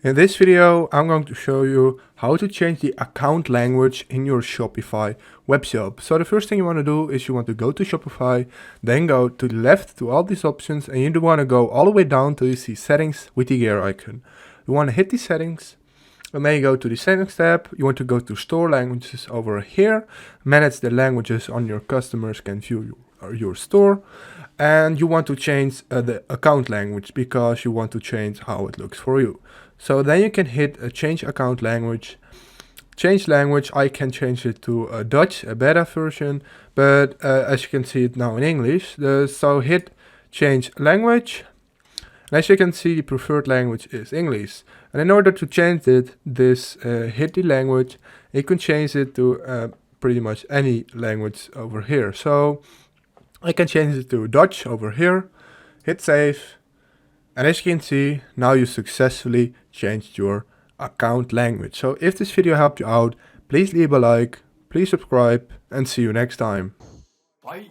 In this video, I'm going to show you how to change the account language in your Shopify webshop. So the first thing you want to do is you want to go to Shopify, then go to the left to all these options, and you do want to go all the way down till you see settings with the gear icon. You want to hit the settings, and then you go to the settings tab. You want to go to store languages over here, manage the languages on your customers can view your store, and you want to change the account language because you want to change how it looks for you. So then you can hit change account language. Change language, I can change it to Dutch, a beta version, but as you can see it now in English. So hit change language. And as you can see, the preferred language is English. And in order to change it, hit the language. You can change it to pretty much any language over here. So I can change it to Dutch over here, hit save, and as you can see, now you successfully changed your account language. So if this video helped you out, please leave a like, please subscribe, and see you next time. Bye.